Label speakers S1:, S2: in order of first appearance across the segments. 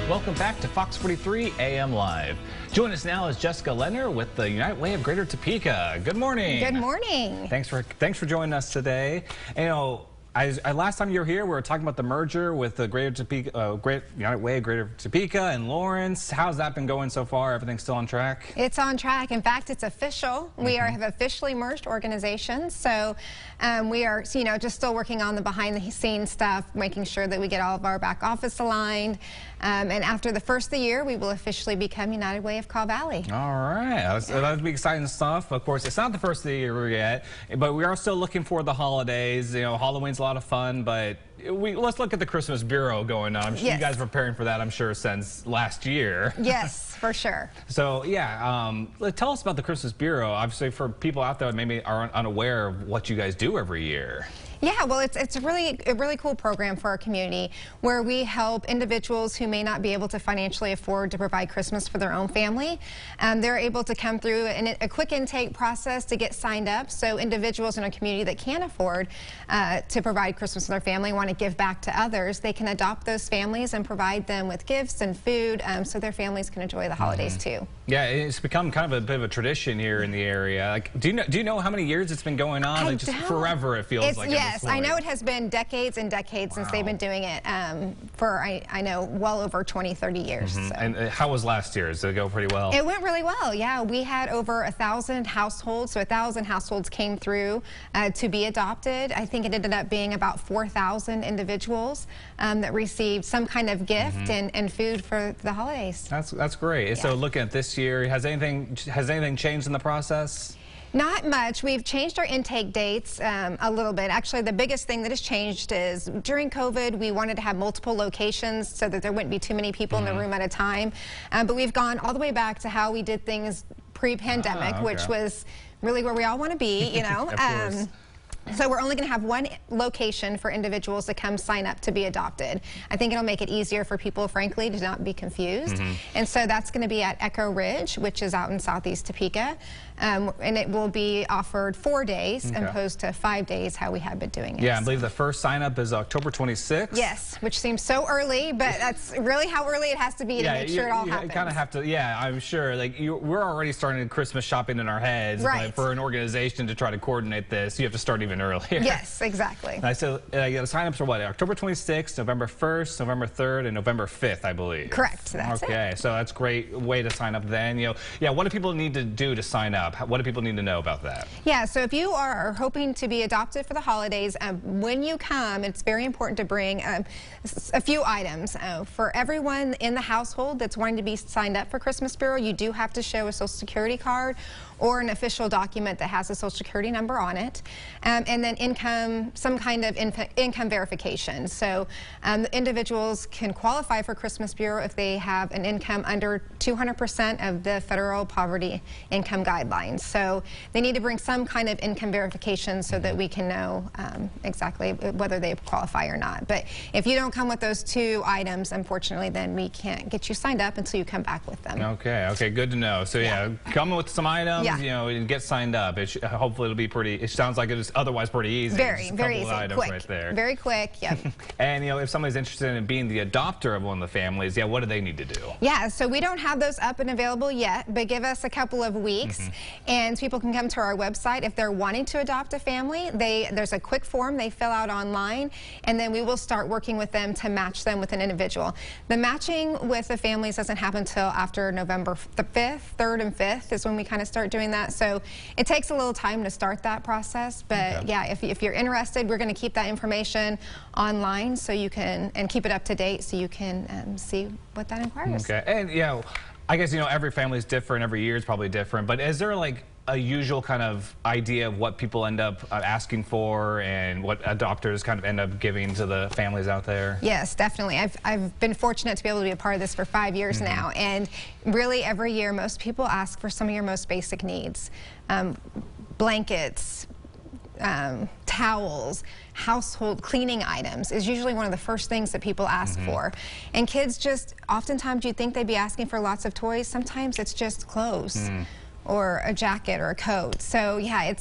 S1: Welcome back to Fox 43 AM Live. Join us now is Jessica Lenner with the United Way of Greater Topeka. Good morning.
S2: Good morning.
S1: Thanks for joining us today. And, you know, last time you were here, we were talking about the merger with the Greater Topeka, United Way of Greater Topeka and Lawrence. How's that been going so far? Everything still on track?
S2: It's on track. In fact, it's official. We have officially merged organizations. So we are, just still working on the behind-the-scenes stuff, making sure that we get all of our back office aligned. And after the first of the year, we will officially become United Way of Kaw Valley.
S1: All right. That'll be exciting stuff. Of course, it's not the first of the year yet, but we are still looking for the holidays. You know, Halloween's a lot of fun, but let's look at the Christmas Bureau going on. You guys are preparing for that, I'm sure, since last year.
S2: Yes, for sure.
S1: So, yeah, tell us about the Christmas Bureau. Obviously, for people out there that maybe are unaware of what you guys do every year.
S2: Yeah, well, it's a really cool program for our community where we help individuals who may not be able to financially afford to provide Christmas for their own family. They're able to come through a quick intake process to get signed up. So individuals in a community that can't afford to provide Christmas for their family, want to give back to others, they can adopt those families and provide them with gifts and food so their families can enjoy the holidays too.
S1: Yeah, it's become kind of a bit of a tradition here in the area. Like, do you know how many years it's been going on? Like, just forever, it feels like.
S2: Yes, I know it has been decades and decades since they've been doing it for, I know, well over 20, 30 years. So.
S1: And how was last year? Did it go pretty well?
S2: It went really well, yeah. We had over 1,000 households, so 1,000 households came through to be adopted. I think it ended up being about 4,000 individuals that received some kind of gift and food for the holidays.
S1: That's great. Yeah. So looking at this year, has anything changed in the process?
S2: Not much. We've changed our intake dates a little bit. Actually, the biggest thing that has changed is during COVID, we wanted to have multiple locations so that there wouldn't be too many people in the room at a time. But we've gone all the way back to how we did things pre-pandemic, which was really where we all want to be, you know.
S1: Of course.
S2: So we're only going to have one location for individuals to come sign up to be adopted. I think it'll make it easier for people, frankly, to not be confused. And so that's going to be at Echo Ridge, which is out in southeast Topeka. And it will be offered 4 days opposed to 5 days how we have been doing it.
S1: Yeah, I believe the first sign up is October 26th.
S2: Yes, which seems so early, but that's really how early it has to be to make sure it all happens. You kind of
S1: have to, yeah, I'm sure. Like we're already starting Christmas shopping in our heads, but for an organization to try to coordinate this, you have to start even earlier.
S2: Yes, exactly.
S1: So the sign-ups are what? October 26th, November 1st, November 3rd, and November 5th, I believe.
S2: Correct. That's it.
S1: So that's a great way to sign up then. You know, yeah, what do people need to do to sign up? What do people need to know about that?
S2: Yeah, so if you are hoping to be adopted for the holidays, when you come, it's very important to bring a few items. For everyone in the household that's wanting to be signed up for Christmas Bureau, you do have to show a Social Security card or an official document that has a Social Security number on it, and then some kind of income verification. So individuals can qualify for Christmas Bureau if they have an income under 200% of the federal poverty income guidelines. So they need to bring some kind of income verification so that we can know exactly whether they qualify or not. But if you don't come with those two items, unfortunately, then we can't get you signed up until you come back with them.
S1: Okay, good to know. So yeah, come with some items. You know, and get signed up. Hopefully it'll be pretty, it sounds like it's otherwise pretty easy.
S2: Very easy,
S1: quick.
S2: Right there. Very quick, yep.
S1: And you know, if somebody's interested in being the adopter of one of the families, what do they need to do?
S2: Yeah, so we don't have those up and available yet, but give us a couple of weeks and people can come to our website if they're wanting to adopt a family. There's a quick form they fill out online, and then we will start working with them to match them with an individual. The matching with the families doesn't happen until after November the 5th, 3rd and 5th is when we kind of start doing that. So it takes a little time to start that process, but yeah, if you're interested, we're going to keep that information online so you can, and keep it up to date so you can see what that inquires.
S1: Okay, and I guess every family is different, every year is probably different, but is there like a usual kind of idea of what people end up asking for and what adopters kind of end up giving to the families out there?
S2: Yes, definitely. I've been fortunate to be able to be a part of this for 5 years now, and really every year most people ask for some of your most basic needs. Blankets, towels, household cleaning items is usually one of the first things that people ask for. And kids just, oftentimes you'd think they'd be asking for lots of toys. Sometimes it's just clothes. or a jacket or a coat. So yeah,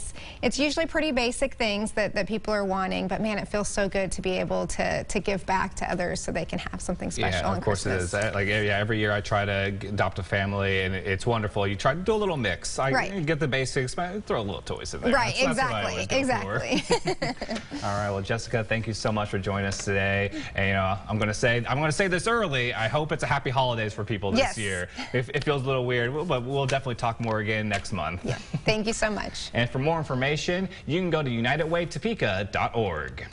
S2: it's usually pretty basic things that people are wanting, but man, it feels so good to be able to give back to others so they can have something special.
S1: Yeah, of course it is. Like every year I try to adopt a family, and it's wonderful. You try to do a little mix. I get the basics, but throw a little toys in there.
S2: Right, exactly.
S1: All right, well, Jessica, thank you so much for joining us today. And I'm going to say this early. I hope it's a happy holidays for people this year. It feels a little weird, but we'll definitely talk more again next month.
S2: Yeah. Thank you so much.
S1: And for more information, you can go to unitedwaytopeka.org.